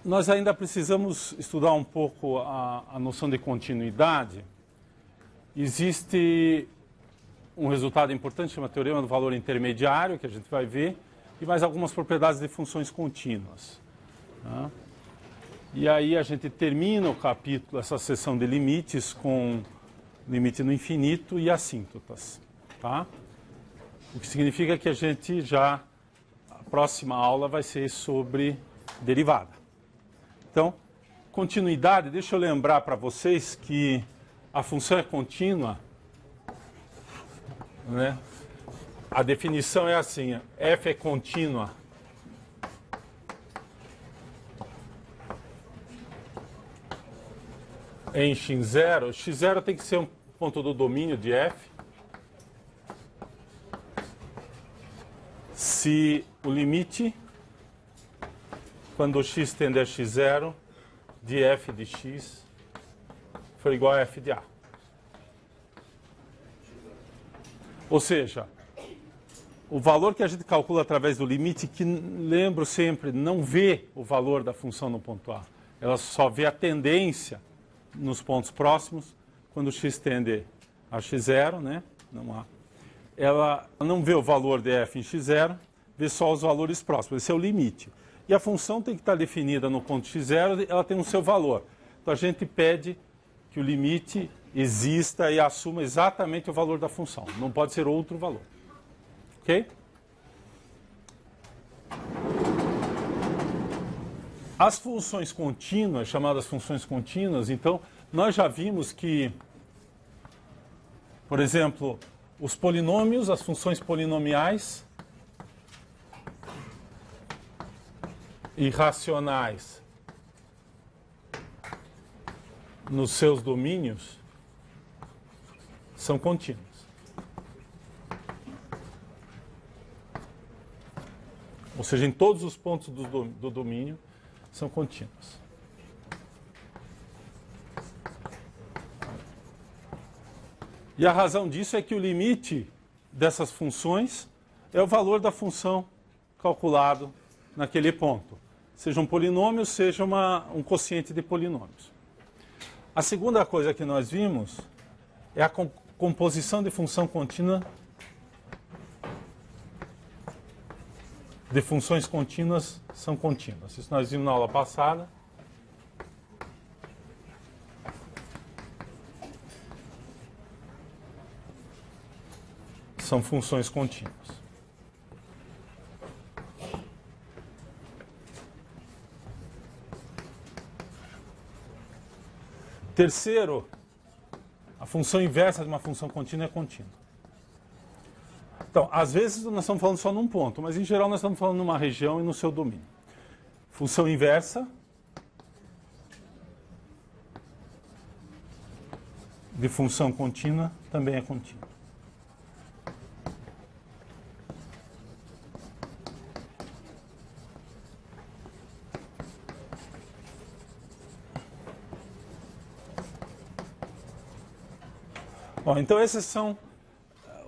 Nós ainda precisamos estudar um pouco a noção de continuidade. Existe um resultado importante, chama Teorema do Valor Intermediário, que a gente vai ver, e mais algumas propriedades de funções contínuas. Tá? E aí a gente termina o capítulo, essa seção de limites, com limite no infinito e assíntotas. Tá? O que significa que a gente já, a próxima aula vai ser sobre derivada. Então, continuidade, deixa eu lembrar para vocês que a função é contínua, né? A definição é assim, f é contínua em x0. X0 tem que ser um ponto do domínio de f. Se o limite, quando x tende a x0, de f de x for igual a f de a. Ou seja, o valor que a gente calcula através do limite, que lembro sempre, não vê o valor da função no ponto A. Ela só vê a tendência nos pontos próximos, quando x tende a x0, né? Não há. Ela não vê o valor de f em x0, vê só os valores próximos. Esse é o limite. E a função tem que estar definida no ponto x0, ela tem o seu valor. Então a gente pede que o limite exista e assuma exatamente o valor da função. Não pode ser outro valor. Ok? As funções contínuas, chamadas funções contínuas, então, nós já vimos que, por exemplo, os polinômios, as funções polinomiais irracionais nos seus domínios são contínuas. Ou seja, em todos os pontos do domínio são contínuas. E a razão disso é que o limite dessas funções é o valor da função calculado naquele ponto. Seja um polinômio, seja um quociente de polinômios. A segunda coisa que nós vimos é a composição de função contínua de funções contínuas são contínuas. Isso nós vimos na aula passada. São funções contínuas. Terceiro, a função inversa de uma função contínua é contínua. Então, às vezes nós estamos falando só num ponto, mas em geral nós estamos falando numa região e no seu domínio. Função inversa de função contínua também é contínua. Bom, então esses são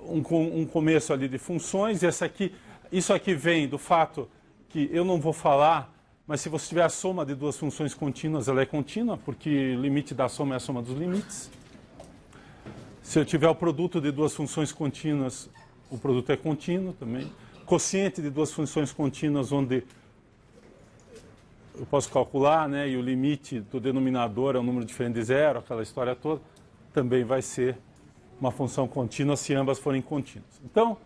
um começo ali de funções. Isso aqui vem do fato que eu não vou falar, mas se você tiver a soma de duas funções contínuas, ela é contínua, porque o limite da soma é a soma dos limites. Se eu tiver o produto de duas funções contínuas, o produto é contínuo também. Quociente de duas funções contínuas, onde eu posso calcular, né, e o limite do denominador é um número diferente de zero, aquela história toda, também vai ser uma função contínua se ambas forem contínuas. Então,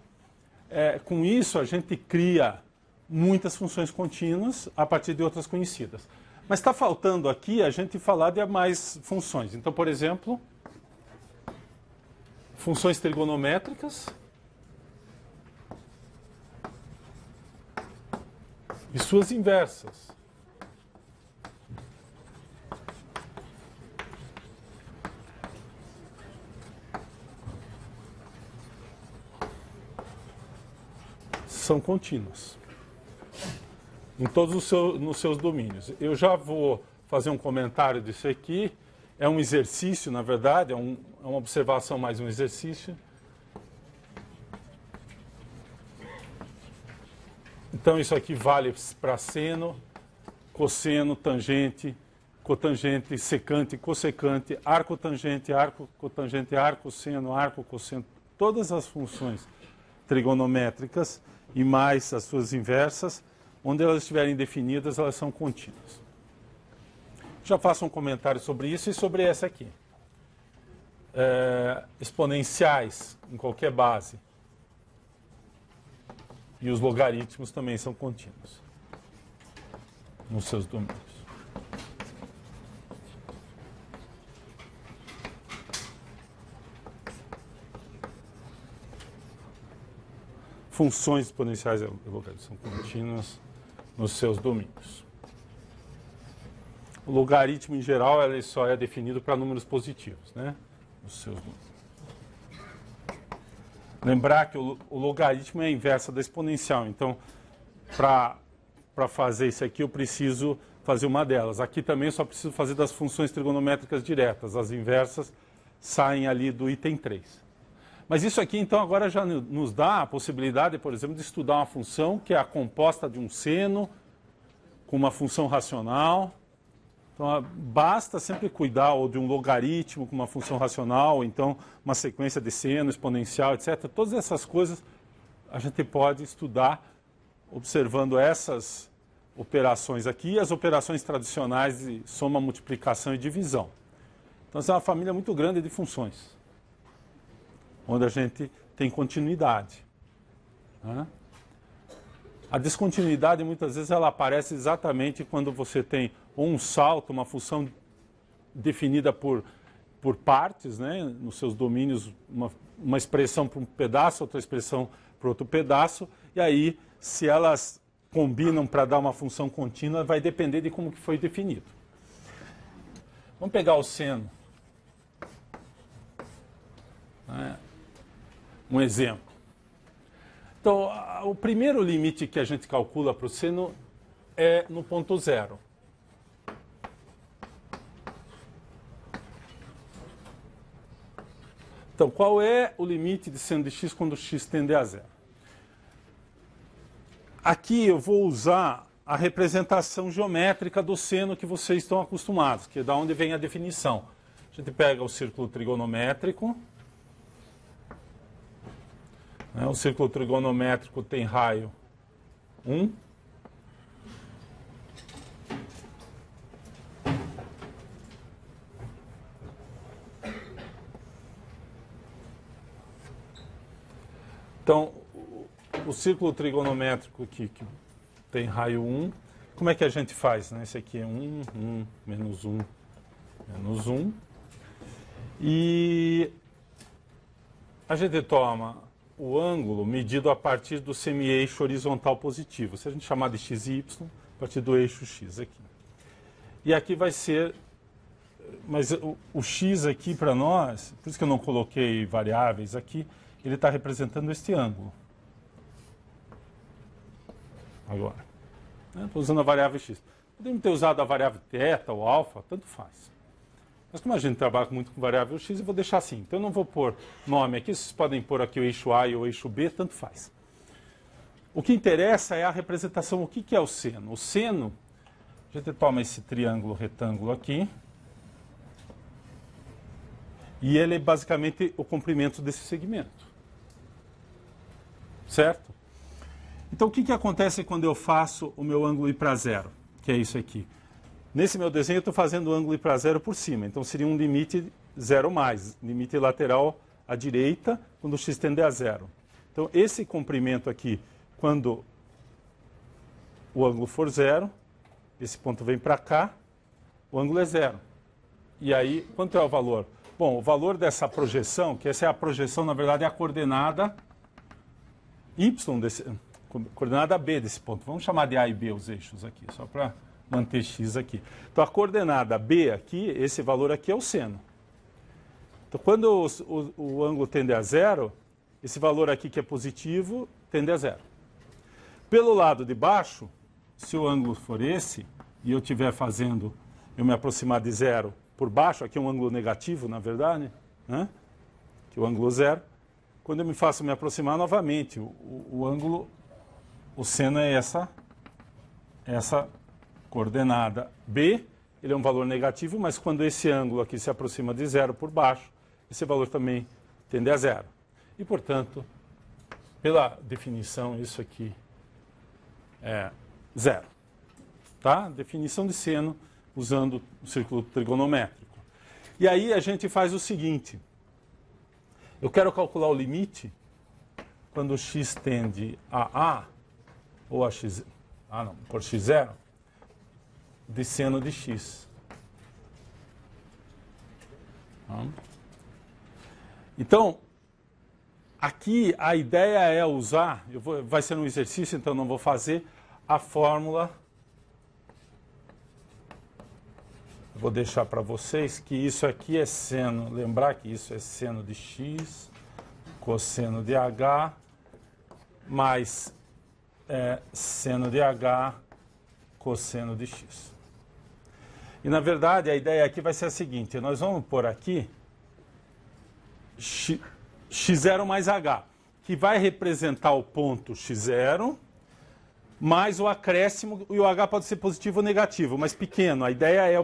com isso, a gente cria muitas funções contínuas a partir de outras conhecidas. Mas está faltando aqui a gente falar de mais funções. Então, por exemplo, funções trigonométricas e suas inversas. São contínuas em todos nos seus domínios. Eu já vou fazer um comentário disso aqui. É um exercício, na verdade, é uma observação mais um exercício. Então isso aqui vale para seno, cosseno, tangente, cotangente, secante, cossecante, arco tangente, arco cotangente, arco seno, arco cosseno, todas as funções trigonométricas e mais as suas inversas, onde elas estiverem definidas, elas são contínuas. Já faço um comentário sobre isso e sobre essa aqui. Exponenciais em qualquer base e os logaritmos também são contínuos nos seus domínios. Funções exponenciais e logaritmos são contínuas nos seus domínios. O logaritmo, em geral, ele só é definido para números positivos, né? Nos seus números. Lembrar que o logaritmo é a inversa da exponencial. Então, para fazer isso aqui, eu preciso fazer uma delas. Aqui também eu só preciso fazer das funções trigonométricas diretas. As inversas saem ali do item 3. Mas isso aqui, então, agora já nos dá a possibilidade, por exemplo, de estudar uma função que é a composta de um seno com uma função racional. Então, basta sempre cuidar ou de um logaritmo com uma função racional, ou então uma sequência de seno, exponencial, etc. Todas essas coisas a gente pode estudar observando essas operações aqui e as operações tradicionais de soma, multiplicação e divisão. Então, essa é uma família muito grande de funções, onde a gente tem continuidade. Né? A descontinuidade, muitas vezes, ela aparece exatamente quando você tem um salto, uma função definida por partes, né? Nos seus domínios, uma expressão para um pedaço, outra expressão para outro pedaço, e aí, se elas combinam para dar uma função contínua, vai depender de como que foi definido. Vamos pegar o seno. Né? Um exemplo. Então, o primeiro limite que a gente calcula para o seno é no ponto zero. Então, qual é o limite de seno de x quando x tende a zero? Aqui eu vou usar a representação geométrica do seno que vocês estão acostumados, que é da onde vem a definição. A gente pega o círculo trigonométrico. O círculo trigonométrico tem raio 1. Então, o círculo trigonométrico que tem raio 1, como é que a gente faz? Né? Esse aqui é 1, 1, menos 1, menos 1. E a gente toma o ângulo medido a partir do semi-eixo horizontal positivo. Se a gente chamar de x e y, a partir do eixo x aqui. E aqui vai ser... Mas o x aqui para nós, por isso que eu não coloquei variáveis aqui, ele está representando este ângulo. Agora. Estou usando a variável x. Podemos ter usado a variável θ ou alfa, tanto faz. Mas como a gente trabalha muito com variável x, eu vou deixar assim. Então eu não vou pôr nome aqui, vocês podem pôr aqui o eixo A e o eixo B, tanto faz. O que interessa é a representação. O que é o seno? O seno, a gente toma esse triângulo retângulo aqui, e ele é basicamente o comprimento desse segmento. Certo? Então o que acontece quando eu faço o meu ângulo ir para zero? Que é isso aqui. Nesse meu desenho eu estou fazendo o ângulo ir para zero por cima. Então seria um limite zero mais. Limite lateral à direita quando o x tende a zero. Então esse comprimento aqui, quando o ângulo for zero, esse ponto vem para cá, o ângulo é zero. E aí, quanto é o valor? Bom, o valor dessa projeção, que essa é a projeção, na verdade, é a coordenada y, coordenada B desse ponto. Vamos chamar de A e B os eixos aqui, só para manter x aqui. Então, a coordenada B aqui, esse valor aqui é o seno. Então, quando o ângulo tende a zero, esse valor aqui que é positivo, tende a zero. Pelo lado de baixo, se o ângulo for esse, e eu estiver fazendo, eu me aproximar de zero por baixo, aqui é um ângulo negativo, na verdade, né? Que é o ângulo zero. Quando eu me faço me aproximar novamente, o ângulo, o seno é essa coordenada B, ele é um valor negativo, mas quando esse ângulo aqui se aproxima de zero por baixo, esse valor também tende a zero. E, portanto, pela definição, isso aqui é zero. Tá? Definição de seno usando o círculo trigonométrico. E aí a gente faz o seguinte. Eu quero calcular o limite quando x tende a A, ou a x... por x0, de seno de x. Então, aqui a ideia é usar, vai ser um exercício, então não vou fazer, a fórmula. Vou deixar para vocês que isso aqui é seno, lembrar que isso é seno de x, cosseno de h, mais seno de h, cosseno de x. E, na verdade, a ideia aqui vai ser a seguinte, nós vamos pôr aqui x0 mais h, que vai representar o ponto x0, mais o acréscimo, e o h pode ser positivo ou negativo, mas pequeno. A ideia é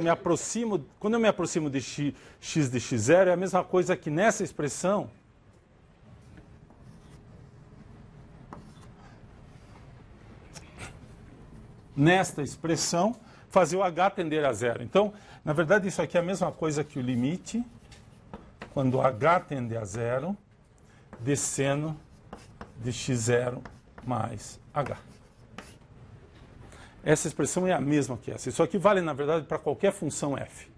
quando eu me aproximo de x de x0, é a mesma coisa que nessa expressão, fazer o h tender a zero. Então, na verdade, isso aqui é a mesma coisa que o limite, quando h tende a zero, de seno de x0 mais h. Essa expressão é a mesma que essa. Isso aqui vale, na verdade, para qualquer função f.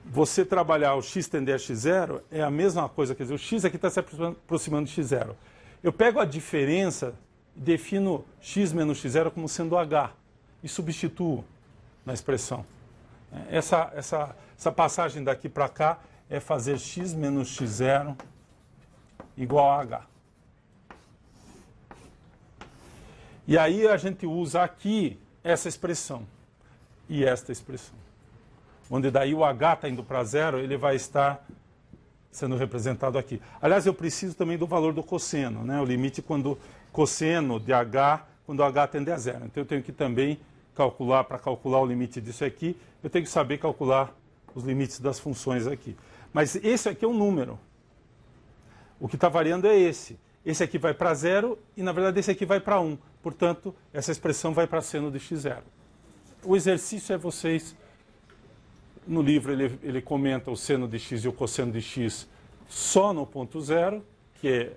Você trabalhar o x tender a x0 é a mesma coisa, quer dizer, o x aqui está se aproximando de x0. Eu pego a diferença e defino x menos x0 como sendo h e substituo na expressão. Essa passagem daqui para cá é fazer x menos x0 igual a h. E aí a gente usa aqui essa expressão e esta expressão. Onde daí o h está indo para zero, ele vai estar sendo representado aqui. Aliás, eu preciso também do valor do cosseno, né? O limite quando cosseno de h, quando h tende a zero. Então eu tenho que também calcular, para calcular o limite disso aqui, eu tenho que saber calcular os limites das funções aqui. Mas esse aqui é um número. O que está variando é esse. Esse aqui vai para zero e, na verdade, esse aqui vai para 1. Portanto, essa expressão vai para seno de x0. O exercício é vocês... No livro, ele comenta o seno de x e o cosseno de x só no ponto zero, que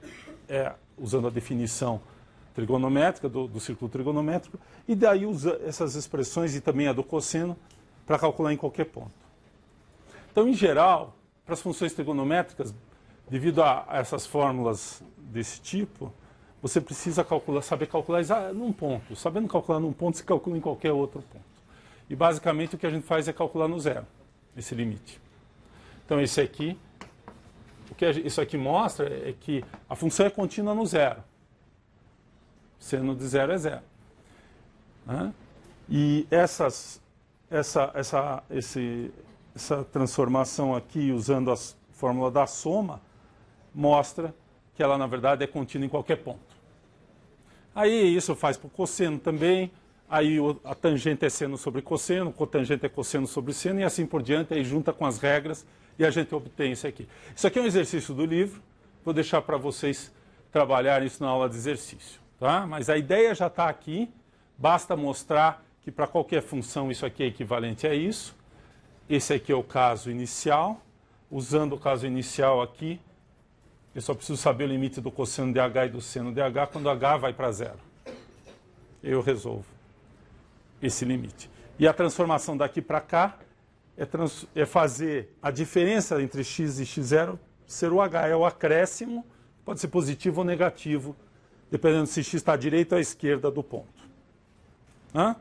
é usando a definição trigonométrica, do círculo trigonométrico, e daí usa essas expressões e também a do cosseno para calcular em qualquer ponto. Então, em geral, para as funções trigonométricas, devido a essas fórmulas desse tipo, você precisa saber calcular num ponto. Sabendo calcular num ponto, se calcula em qualquer outro ponto. E basicamente o que a gente faz é calcular no zero, esse limite. Então esse aqui, o que isso aqui mostra é que a função é contínua no zero. Seno de zero é zero. Né? E essa transformação aqui, usando a fórmula da soma, mostra que ela, na verdade, é contínua em qualquer ponto. Aí isso faz para o cosseno também, aí a tangente é seno sobre cosseno, cotangente é cosseno sobre seno, e assim por diante, aí junta com as regras e a gente obtém isso aqui. Isso aqui é um exercício do livro, vou deixar para vocês trabalharem isso na aula de exercício. Tá? Mas a ideia já está aqui, basta mostrar que para qualquer função isso aqui é equivalente a isso. Esse aqui é o caso inicial. Usando o caso inicial aqui, eu só preciso saber o limite do cosseno de h e do seno de h quando h vai para zero. Eu resolvo esse limite. E a transformação daqui para cá é fazer a diferença entre x e x0 ser o h. É o acréscimo, pode ser positivo ou negativo, dependendo se x está à direita ou à esquerda do ponto. Hã?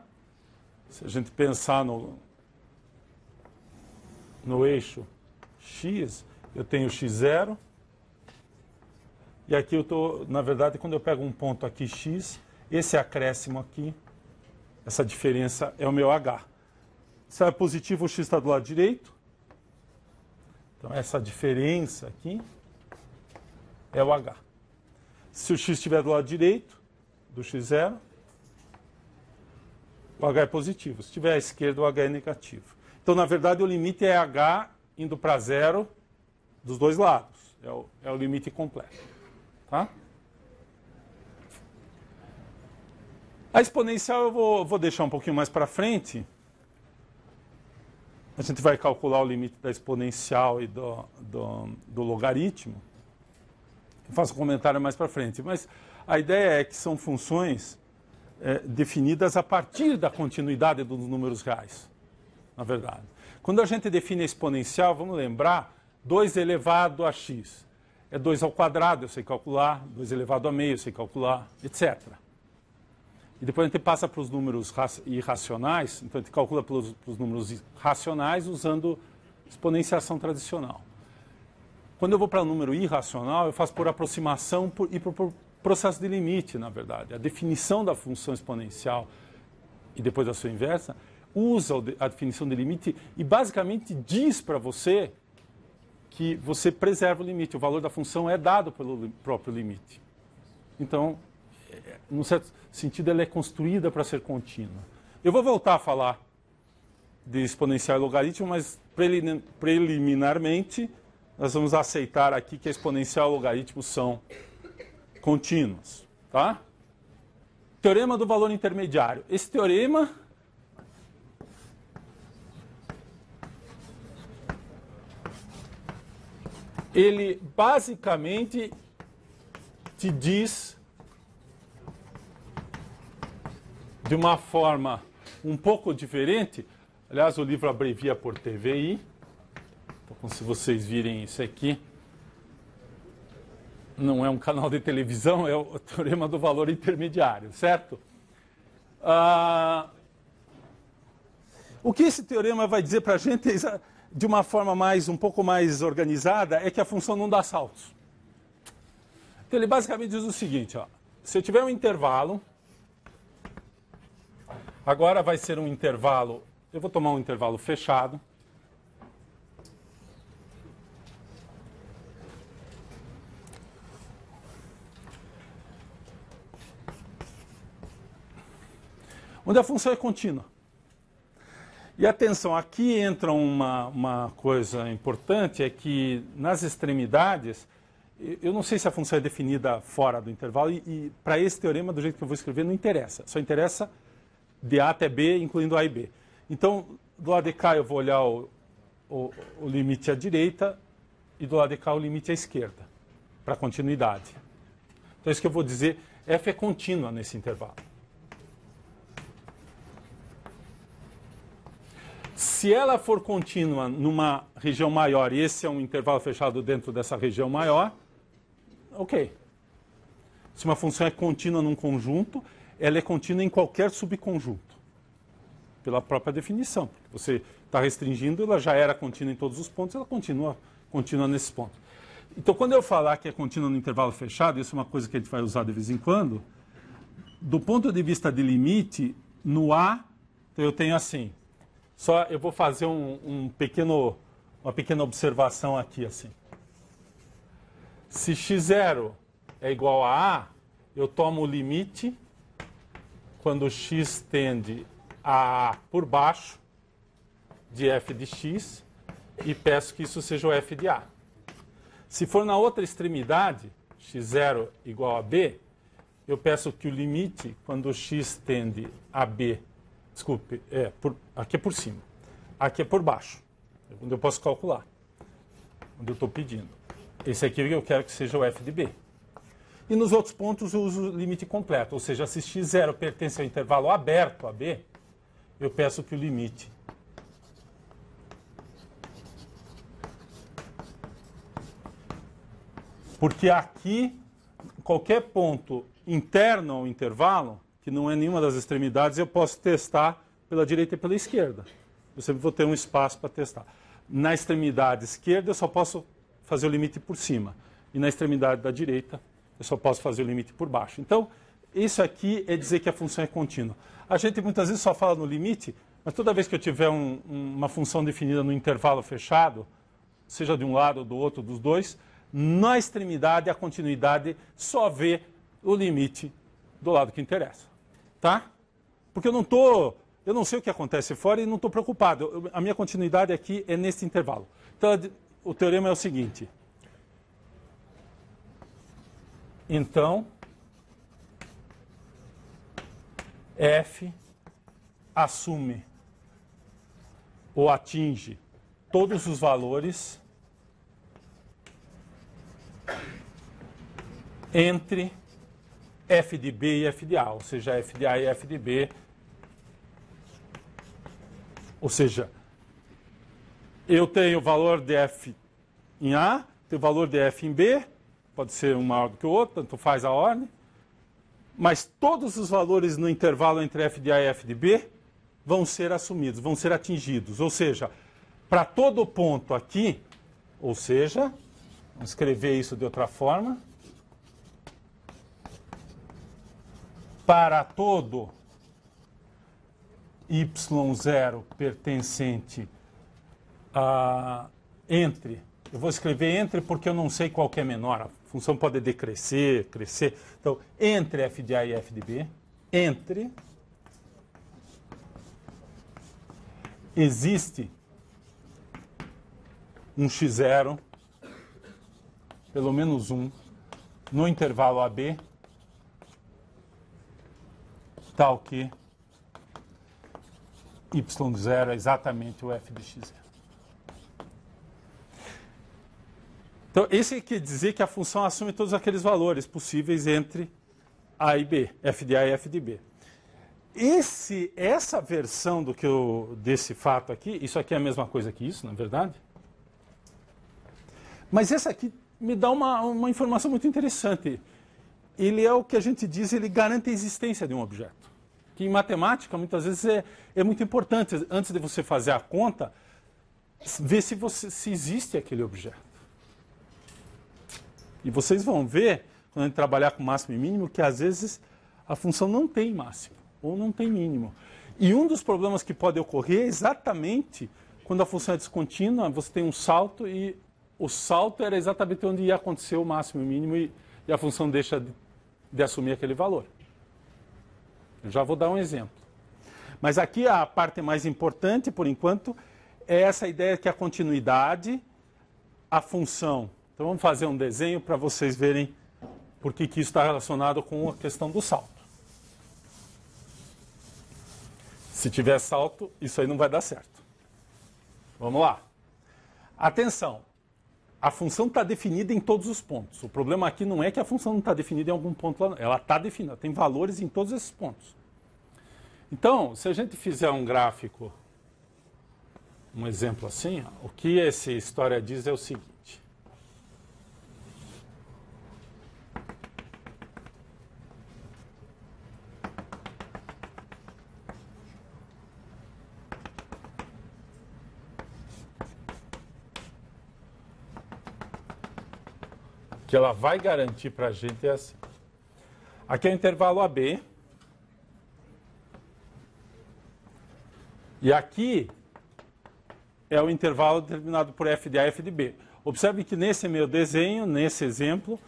Se a gente pensar no eixo x, eu tenho x0. E aqui eu estou, na verdade, quando eu pego um ponto aqui x, esse acréscimo aqui, essa diferença é o meu h. Se é positivo, o x está do lado direito. Então essa diferença aqui é o h. Se o x estiver do lado direito, do x0, O h é positivo. Se tiver à esquerda, o h é negativo. Então, na verdade, o limite é h indo para zero dos dois lados. É o limite completo. Tá? A exponencial eu vou deixar um pouquinho mais para frente. A gente vai calcular o limite da exponencial e do logaritmo. Eu faço um comentário mais para frente. Mas a ideia é que são funções definidas a partir da continuidade dos números reais, na verdade. Quando a gente define a exponencial, vamos lembrar, 2 elevado a x. É 2 ao quadrado, eu sei calcular, 2 elevado a meio, eu sei calcular, etc. E depois a gente passa para os números irracionais, então a gente calcula para os números racionais usando exponenciação tradicional. Quando eu vou para o número irracional, eu faço por aproximação e por processo de limite, na verdade. A definição da função exponencial e depois a sua inversa usa a definição de limite e basicamente diz para você que você preserva o limite. O valor da função é dado pelo próprio limite. Então, num certo sentido, ela é construída para ser contínua. Eu vou voltar a falar de exponencial e logaritmo, mas preliminarmente nós vamos aceitar aqui que a exponencial e o logaritmo são contínuos. Tá? Teorema do valor intermediário. Esse teorema ele basicamente te diz de uma forma um pouco diferente. Aliás, o livro abrevia por TVI. Então, se vocês virem isso aqui, não é um canal de televisão, é o teorema do valor intermediário, certo? O que esse teorema vai dizer para a gente de uma forma um pouco mais organizada é que a função não dá saltos. Então, ele basicamente diz o seguinte, ó, se eu tiver um intervalo, agora vai ser um intervalo, eu vou tomar um intervalo fechado, onde a função é contínua. E atenção, aqui entra uma coisa importante, é que nas extremidades, eu não sei se a função é definida fora do intervalo, e para esse teorema, do jeito que eu vou escrever, não interessa. Só interessa de A até B, incluindo A e B. Então, do lado de cá eu vou olhar o limite à direita, e do lado de cá o limite à esquerda, para continuidade. Então, isso que eu vou dizer, f é contínua nesse intervalo. Se ela for contínua numa região maior, e esse é um intervalo fechado dentro dessa região maior, ok. Se uma função é contínua num conjunto, ela é contínua em qualquer subconjunto, pela própria definição. Porque você está restringindo, ela já era contínua em todos os pontos, ela continua contínua nesses pontos. Então, quando eu falar que é contínua no intervalo fechado, isso é uma coisa que a gente vai usar de vez em quando, do ponto de vista de limite, no A, então eu tenho assim. Só eu vou fazer uma pequena observação aqui, assim. Se x0 é igual a A, eu tomo o limite quando x tende a A por baixo de f de x e peço que isso seja o f de A. Se for na outra extremidade, x0 igual a B, eu peço que o limite quando x tende a B, desculpe, aqui é por cima, aqui é por baixo, onde eu posso calcular, onde eu estou pedindo. Esse aqui eu quero que seja o f de B. E nos outros pontos eu uso o limite completo, ou seja, se x0 pertence ao intervalo aberto a B, eu peço que o limite porque aqui, qualquer ponto interno ao intervalo, que não é nenhuma das extremidades, eu posso testar pela direita e pela esquerda. Eu sempre vou ter um espaço para testar. Na extremidade esquerda, eu só posso fazer o limite por cima. E na extremidade da direita, eu só posso fazer o limite por baixo. Então, isso aqui é dizer que a função é contínua. A gente muitas vezes só fala no limite, mas toda vez que eu tiver uma função definida no intervalo fechado, seja de um lado ou do outro, dos dois, na extremidade, a continuidade só vê o limite do lado que interessa. Tá? Porque eu não estou eu não sei o que acontece fora e não estou preocupado. A minha continuidade aqui é nesse intervalo. Então, o teorema é o seguinte. Então, f assume ou atinge todos os valores entre f de B e f de A, ou seja, f de A e f de B. Ou seja, eu tenho o valor de f em A, tenho o valor de f em B, pode ser um maior do que o outro, tanto faz a ordem, mas todos os valores no intervalo entre f de A e f de B vão ser assumidos, vão ser atingidos. Ou seja, para todo ponto aqui, ou seja, vamos escrever isso de outra forma, para todo y0 pertencente a entre, eu vou escrever entre porque eu não sei qual que é menor, a função pode decrescer, crescer, então entre f de A e f de B, entre, existe um x0, pelo menos um, no intervalo AB, tal que y0 é exatamente o f de x0. Então, esse quer dizer que a função assume todos aqueles valores possíveis entre A e B, f de A e f de B. Essa versão desse fato aqui, isso aqui é a mesma coisa que isso, na verdade. Mas essa aqui me dá uma informação muito interessante. Ele é o que a gente diz, ele garante a existência de um objeto. Que em matemática, muitas vezes, é muito importante, antes de você fazer a conta, ver se existe aquele objeto. E vocês vão ver, quando a gente trabalhar com máximo e mínimo, que às vezes a função não tem máximo, ou não tem mínimo. E um dos problemas que pode ocorrer é exatamente quando a função é descontínua, você tem um salto, e o salto era exatamente onde ia acontecer o máximo e o mínimo, e a função deixa de assumir aquele valor. Eu já vou dar um exemplo. Mas aqui a parte mais importante, por enquanto, é essa ideia que a continuidade, a função. Então vamos fazer um desenho para vocês verem por que isso está relacionado com a questão do salto. Se tiver salto, isso aí não vai dar certo. Vamos lá. Atenção. A função está definida em todos os pontos. O problema aqui não é que a função não está definida em algum ponto lá. Ela está definida, tem valores em todos esses pontos. Então, se a gente fizer um gráfico, um exemplo assim, o que essa história diz é o seguinte. Que ela vai garantir para a gente é assim. Aqui é o intervalo AB. E aqui é o intervalo determinado por f de A e f de B. Observe que nesse meu desenho, nesse exemplo,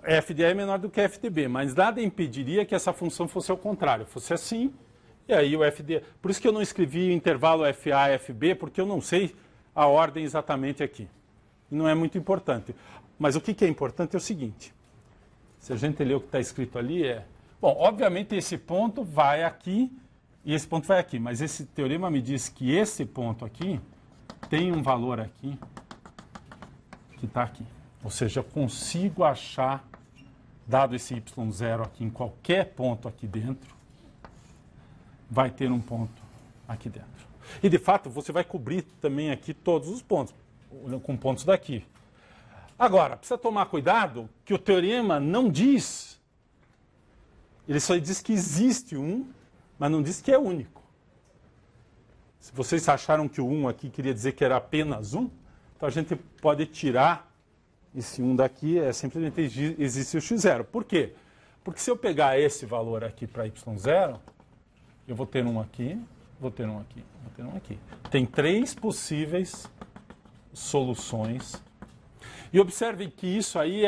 f de A é menor do que f de B, mas nada impediria que essa função fosse ao contrário, fosse assim, e aí o f de A. Por isso que eu não escrevi o intervalo FA e FB, porque eu não sei a ordem exatamente aqui. E não é muito importante. Mas o que é importante é o seguinte. Se a gente ler o que está escrito ali, bom, obviamente esse ponto vai aqui e esse ponto vai aqui. Mas esse teorema me diz que esse ponto aqui tem um valor aqui que está aqui. Ou seja, eu consigo achar, dado esse y0 aqui em qualquer ponto aqui dentro, vai ter um ponto aqui dentro. E, de fato, você vai cobrir também aqui todos os pontos, com pontos daqui. Agora, precisa tomar cuidado que o teorema não diz, ele só diz que existe um, mas não diz que é único. Se vocês acharam que o 1 aqui queria dizer que era apenas 1, então a gente pode tirar esse 1 daqui, simplesmente existe o x0. Por quê? Porque se eu pegar esse valor aqui para y0, eu vou ter um aqui, vou ter um aqui, vou ter um aqui. Tem 3 possíveis soluções. E observem que isso aí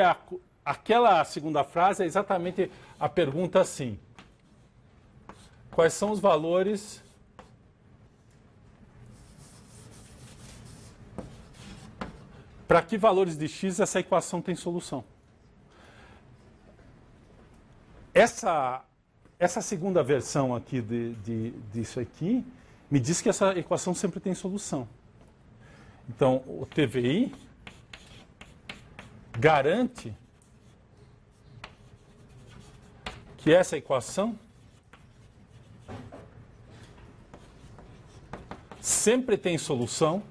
aquela segunda frase é exatamente a pergunta assim. quais são os valores para que valores de x essa equação tem solução. Essa segunda versão aqui disso aqui me diz que essa equação sempre tem solução. Então, o TVI garante que essa equação sempre tem solução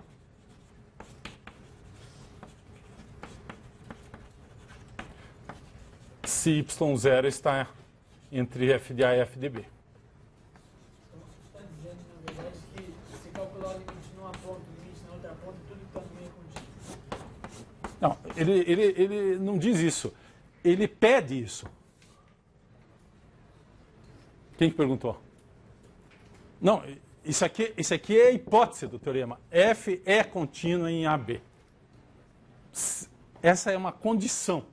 se y0 está entre f de A e f de B. Então, você está dizendo, na verdade, que se calcular o limite numa ponta, o limite na outra ponta, tudo está no meio contínuo. Não, ele não diz isso. Ele pede isso. Quem que perguntou? Não, isso aqui é a hipótese do teorema. F é contínuo em AB. Essa é uma condição.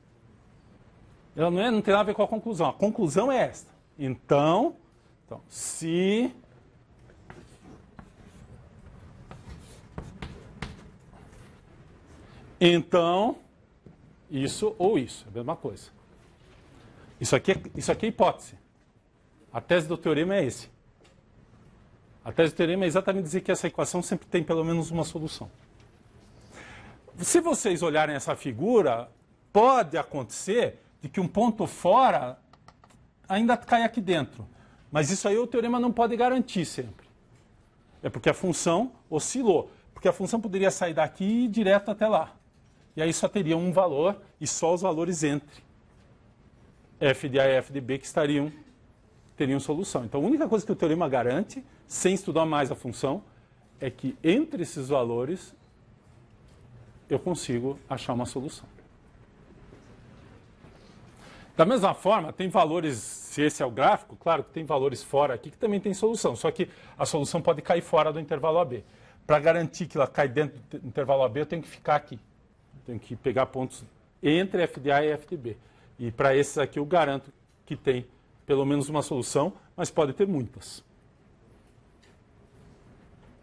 Ela não tem nada a ver com a conclusão. A conclusão é esta. Então se isso ou isso, é a mesma coisa. Isso aqui é hipótese. A tese do teorema é esse. A tese do teorema é exatamente dizer que essa equação sempre tem pelo menos uma solução. Se vocês olharem essa figura, pode acontecer de que um ponto fora ainda cai aqui dentro. Mas isso aí o teorema não pode garantir sempre. É porque a função oscilou. Porque a função poderia sair daqui e ir direto até lá. E aí só teria um valor e só os valores entre f de A e f de B que teriam solução. Então a única coisa que o teorema garante, sem estudar mais a função, é que entre esses valores eu consigo achar uma solução. Da mesma forma, tem valores, se esse é o gráfico, claro que tem valores fora aqui que também tem solução, só que a solução pode cair fora do intervalo AB. Para garantir que ela cai dentro do intervalo AB, eu tenho que ficar aqui. Eu tenho que pegar pontos entre f de A e f de B. E para esses aqui eu garanto que tem pelo menos uma solução, mas pode ter muitas.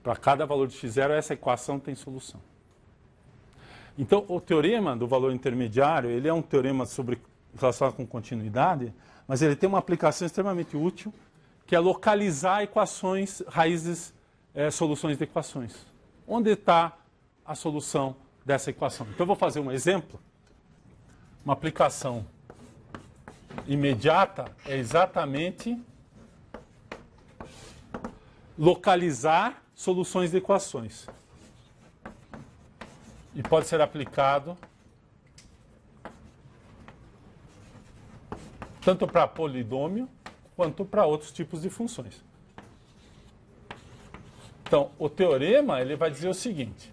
Para cada valor de x0, essa equação tem solução. Então, o teorema do valor intermediário, ele é um teorema relacionado com continuidade, mas ele tem uma aplicação extremamente útil, que é localizar equações, raízes, soluções de equações. Onde está a solução dessa equação? Então, eu vou fazer um exemplo. Uma aplicação imediata é exatamente localizar soluções de equações. E pode ser aplicado tanto para polinômio quanto para outros tipos de funções. Então, o teorema ele vai dizer o seguinte.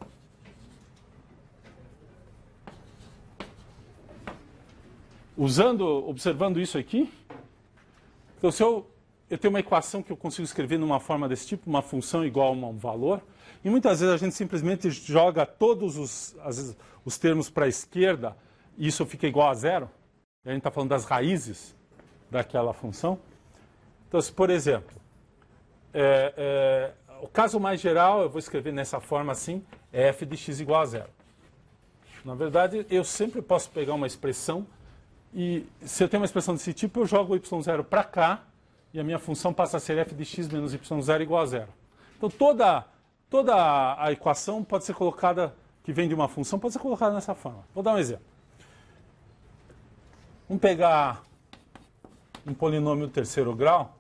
Observando isso aqui, então se eu tenho uma equação que eu consigo escrever numa forma desse tipo, uma função igual a um valor, e muitas vezes a gente simplesmente joga todos os termos para a esquerda e isso fica igual a zero. A gente está falando das raízes daquela função. Então, se, por exemplo, o caso mais geral, eu vou escrever nessa forma assim, é f de x igual a zero. Na verdade, eu sempre posso pegar uma expressão e, se eu tenho uma expressão desse tipo, eu jogo o y0 para cá e a minha função passa a ser f de x menos y0 igual a zero. Então, toda a equação pode ser colocada, que vem de uma função, pode ser colocada nessa forma. Vou dar um exemplo. Vamos pegar um polinômio do terceiro grau.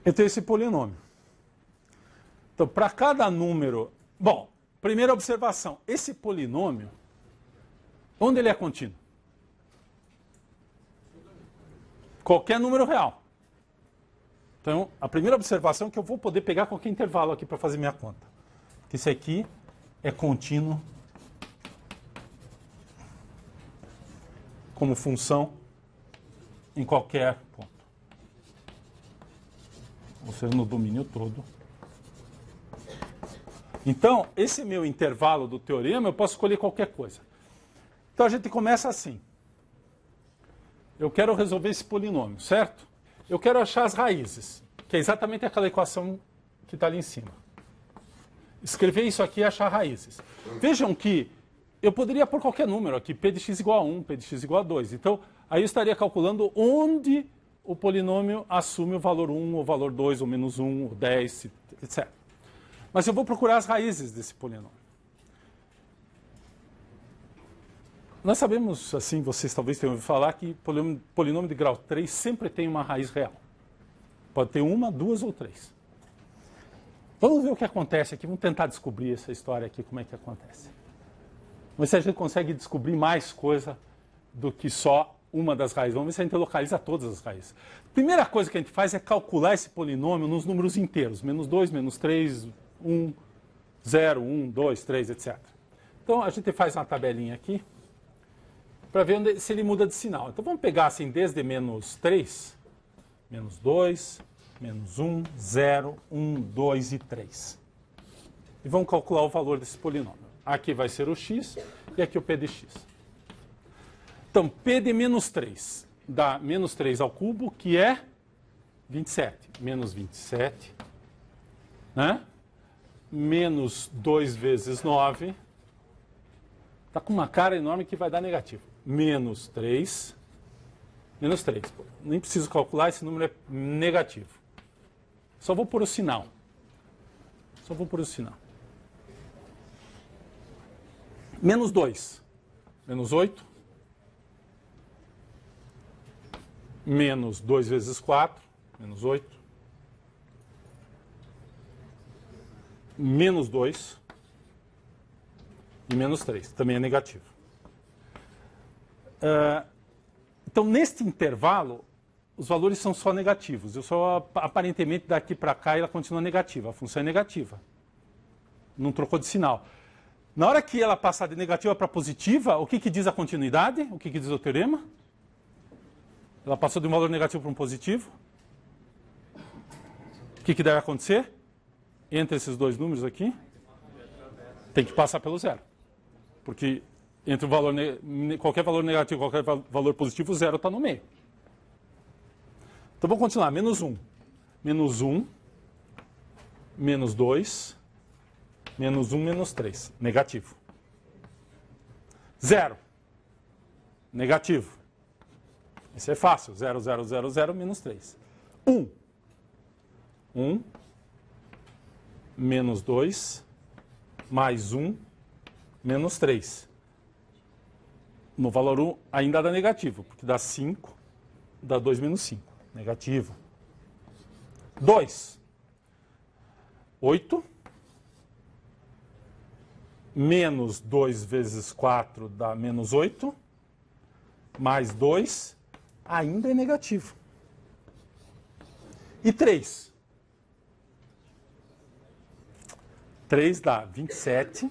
Eu tenho esse polinômio. Então, para cada número... Bom, primeira observação. Esse polinômio, onde ele é contínuo? Qualquer número real. Então, a primeira observação é que eu vou poder pegar qualquer intervalo aqui para fazer minha conta. Que esse aqui é contínuo como função em qualquer ponto. Ou seja, no domínio todo Então, esse meu intervalo do teorema, eu posso escolher qualquer coisa. Então, a gente começa assim. Eu quero resolver esse polinômio, certo? Eu quero achar as raízes, que é exatamente aquela equação que está ali em cima. Escrever isso aqui e achar raízes. Vejam que eu poderia pôr qualquer número aqui, p de x igual a 1, p de x igual a 2. Então, aí eu estaria calculando onde o polinômio assume o valor 1, o valor 2, ou menos 1, ou 10, etc. Mas eu vou procurar as raízes desse polinômio. Nós sabemos, assim, vocês talvez tenham ouvido falar, que polinômio de grau 3 sempre tem uma raiz real. Pode ter uma, duas ou três. Vamos ver o que acontece aqui, vamos tentar descobrir essa história aqui, como é que acontece. Vamos ver se a gente consegue descobrir mais coisa do que só uma das raízes. Vamos ver se a gente localiza todas as raízes. Primeira coisa que a gente faz é calcular esse polinômio nos números inteiros. Menos 2, menos 3, 1, 0, 1, 2, 3, etc. Então, a gente faz uma tabelinha aqui para ver se ele muda de sinal. Então, vamos pegar assim, desde menos 3, menos 2, menos 1, 0, 1, 2 e 3. E vamos calcular o valor desse polinômio. Aqui vai ser o x e aqui o p de x. Então, p de menos 3 dá menos 3 ao cubo, que é 27. Menos 27, né? Menos 2 vezes 9. Está com uma cara enorme que vai dar negativo. Menos 3. Menos 3. Nem preciso calcular, esse número é negativo. Só vou pôr o sinal. Só vou pôr o sinal. Menos 2. Menos 8. Menos 2 vezes 4. Menos 8. Menos 2. E menos 3. Também é negativo. Então, neste intervalo, os valores são só negativos. Eu só, aparentemente, daqui para cá, ela continua negativa. A função é negativa. Não trocou de sinal. Na hora que ela passar de negativa para positiva, o que diz a continuidade? O que diz o teorema? Ela passou de um valor negativo para um positivo. O que deve acontecer? Entre esses dois números aqui, tem que passar pelo zero. Porque entre o valor qualquer valor negativo e qualquer valor positivo, o zero está no meio. Então, vamos continuar. Menos 1. Menos 1. Menos 2. Menos 1, menos 3. Negativo. 0. Negativo. Isso é fácil. 0, 0, 0, 0, menos 3. 1. 1. Menos 2. Mais 1. Menos 3. No valor 1 ainda dá negativo, porque dá 5. Dá 2 menos 5. Negativo. 2. 8. Menos 2 vezes 4 dá menos 8. Mais 2 ainda é negativo. E 3. 3 dá 27.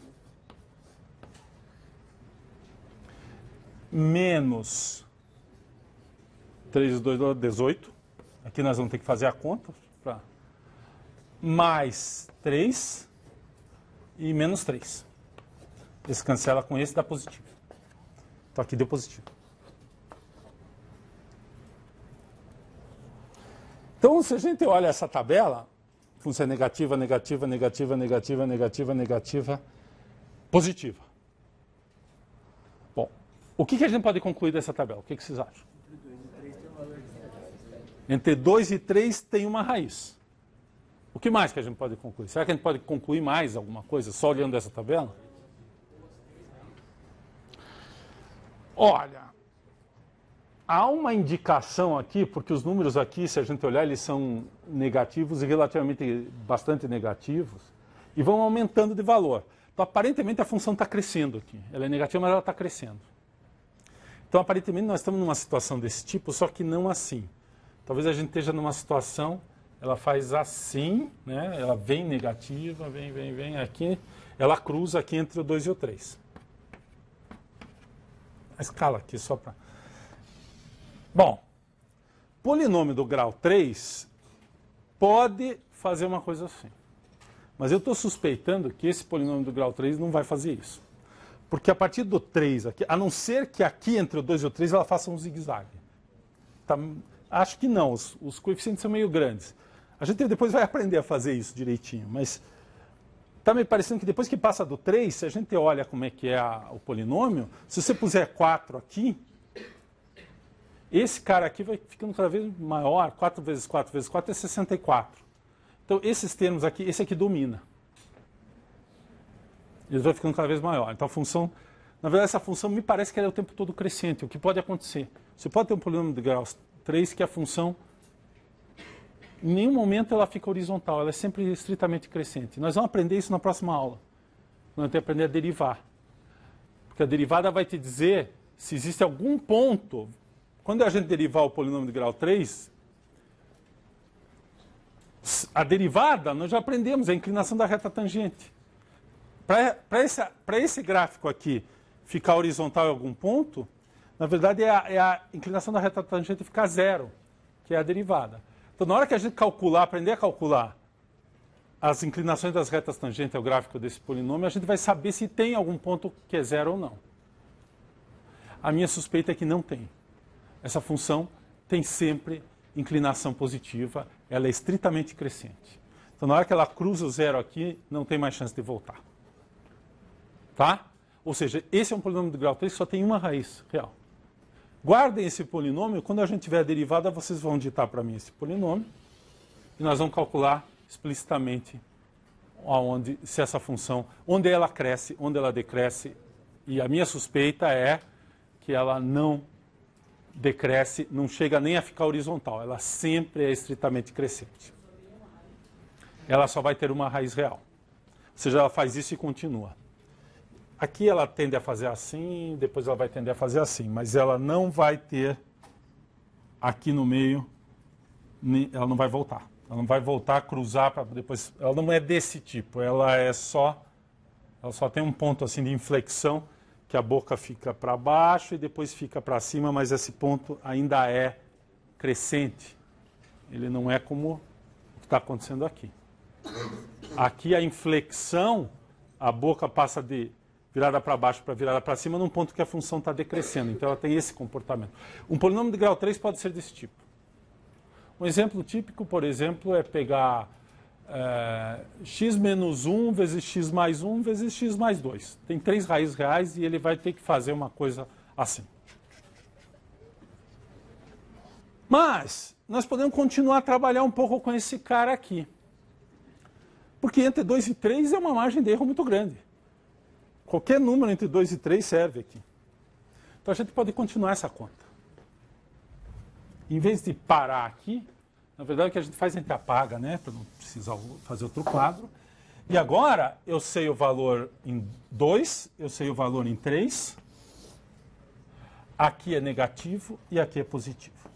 Menos 3 vezes 2 dá 18. Aqui nós vamos ter que fazer a conta. Mais 3 e menos 3. Esse cancela com esse, dá positivo. Então aqui deu positivo. Então, se a gente olha essa tabela, função é negativa, negativa, negativa, negativa, negativa, negativa, positiva. Bom, o que a gente pode concluir dessa tabela? O que vocês acham? Entre 2 e 3 tem uma raiz. O que mais que a gente pode concluir? Será que a gente pode concluir mais alguma coisa só olhando essa tabela? Olha, há uma indicação aqui, porque os números aqui, se a gente olhar, eles são negativos e relativamente bastante negativos, e vão aumentando de valor. Então, aparentemente, a função está crescendo aqui. Ela é negativa, mas ela está crescendo. Então, aparentemente, nós estamos numa situação desse tipo, só que não assim. Talvez a gente esteja numa situação, ela faz assim, né? Ela vem negativa, vem aqui, ela cruza aqui entre o 2 e o 3. A escala aqui só para... Bom, polinômio do grau 3 pode fazer uma coisa assim. Mas eu estou suspeitando que esse polinômio do grau 3 não vai fazer isso. Porque a partir do 3 aqui, a não ser que aqui entre o 2 e o 3 ela faça um zigue-zague. Tá, acho que não, os coeficientes são meio grandes. A gente depois vai aprender a fazer isso direitinho, mas está me parecendo que depois que passa do 3, se a gente olha como é que é o polinômio, se você puser 4 aqui, esse cara aqui vai ficando cada vez maior, 4 vezes 4 vezes 4 é 64. Então, esses termos aqui, esse aqui domina. Ele vai ficando cada vez maior. Então, a função, na verdade, essa função me parece que ela é o tempo todo crescente, o que pode acontecer. Você pode ter um polinômio de grau 3 que a função, em nenhum momento ela fica horizontal, ela é sempre estritamente crescente. Nós vamos aprender isso na próxima aula. Nós vamos aprender a derivar. Porque a derivada vai te dizer se existe algum ponto. Quando a gente derivar o polinômio de grau 3, a derivada nós já aprendemos, é a inclinação da reta tangente. Para esse gráfico aqui ficar horizontal em algum ponto, na verdade é a inclinação da reta tangente ficar zero, que é a derivada. Então, na hora que a gente calcular, aprender a calcular as inclinações das retas tangentes ao gráfico desse polinômio, a gente vai saber se tem algum ponto que é zero ou não. A minha suspeita é que não tem. Essa função tem sempre inclinação positiva, ela é estritamente crescente. Então, na hora que ela cruza o zero aqui, não tem mais chance de voltar. Tá? Ou seja, esse é um polinômio de grau 3 que só tem uma raiz real. Guardem esse polinômio, quando a gente tiver a derivada, vocês vão digitar para mim esse polinômio e nós vamos calcular explicitamente se essa função, onde ela cresce, onde ela decresce. E a minha suspeita é que ela não decresce, não chega nem a ficar horizontal, ela sempre é estritamente crescente. Ela só vai ter uma raiz real. Ou seja, ela faz isso e continua. Aqui ela tende a fazer assim, depois ela vai tender a fazer assim, mas ela não vai ter aqui no meio, ela não vai voltar. Ela não vai voltar a cruzar para depois. Ela não é desse tipo, ela só tem um ponto assim de inflexão que a boca fica para baixo e depois fica para cima, mas esse ponto ainda é crescente. Ele não é como o que está acontecendo aqui. Aqui a inflexão, a boca passa de virada para baixo para virada para cima, num ponto que a função está decrescendo. Então, ela tem esse comportamento. Um polinômio de grau 3 pode ser desse tipo. Um exemplo típico, por exemplo, é pegar x menos 1 vezes x mais 1 vezes x mais 2. Tem 3 raízes reais e ele vai ter que fazer uma coisa assim. Mas, nós podemos continuar a trabalhar um pouco com esse cara aqui. Porque entre 2 e 3 é uma margem de erro muito grande. Qualquer número entre 2 e 3 serve aqui. Então a gente pode continuar essa conta. Em vez de parar aqui, na verdade o que a gente faz é a gente apaga, né? Para não precisar fazer outro quadro. E agora eu sei o valor em 2, eu sei o valor em 3. Aqui é negativo e aqui é positivo.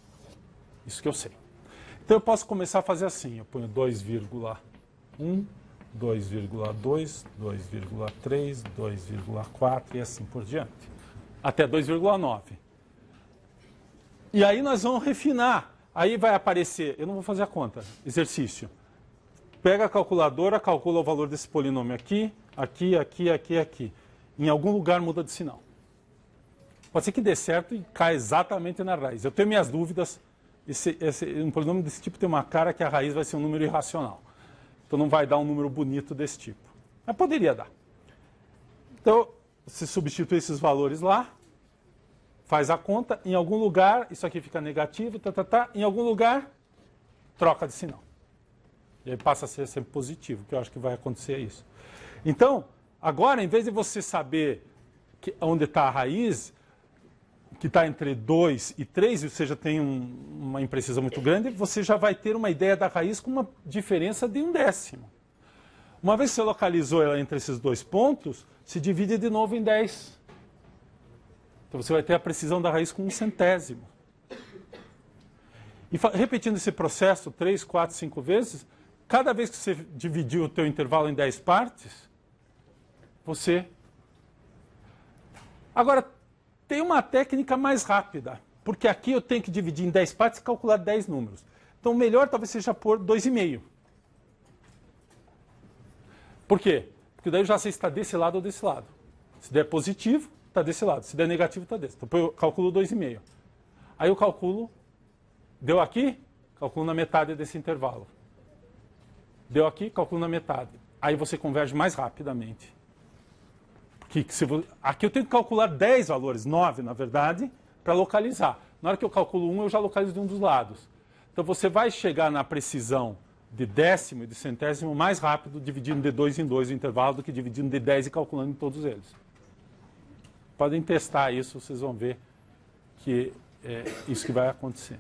Isso que eu sei. Então eu posso começar a fazer assim. Eu ponho 2,1. 2,2, 2,3, 2,4 e assim por diante. Até 2,9. E aí nós vamos refinar. Aí vai aparecer, eu não vou fazer a conta, exercício. Pega a calculadora, calcula o valor desse polinômio aqui, aqui, aqui, aqui, aqui. Em algum lugar muda de sinal. Pode ser que dê certo e caia exatamente na raiz. Eu tenho minhas dúvidas. Um polinômio desse tipo tem uma cara que a raiz vai ser um número irracional. Então não vai dar um número bonito desse tipo. Mas poderia dar. Então, se substitui esses valores lá, faz a conta, em algum lugar, isso aqui fica negativo, em algum lugar, troca de sinal. E aí passa a ser sempre positivo, que eu acho que vai acontecer isso. Então, agora, em vez de você saber onde está a raiz, que está entre 2 e 3, ou seja, tem uma imprecisão muito grande, você já vai ter uma ideia da raiz com uma diferença de 1/10. Uma vez que você localizou ela entre esses dois pontos, se divide de novo em 10. Então você vai ter a precisão da raiz com 1/100. E repetindo esse processo 3, 4, 5 vezes, cada vez que você dividir o teu intervalo em 10 partes, você... Agora, tem uma técnica mais rápida, porque aqui eu tenho que dividir em 10 partes e calcular 10 números. Então, o melhor talvez seja pôr 2,5. Por quê? Porque daí eu já sei se está desse lado ou desse lado. Se der positivo, está desse lado. Se der negativo, está desse. Então eu calculo 2,5. Aí eu calculo, deu aqui, calculo na metade desse intervalo. Deu aqui, calculo na metade. Aí você converge mais rapidamente. Porque aqui eu tenho que calcular 10 valores, 9 na verdade, para localizar. Na hora que eu calculo 1, eu já localizo de um dos lados. Então você vai chegar na precisão de décimo e de centésimo mais rápido dividindo de 2 em 2 o intervalo do que dividindo de 10 e calculando em todos eles. Podem testar isso, vocês vão ver que é isso que vai acontecer.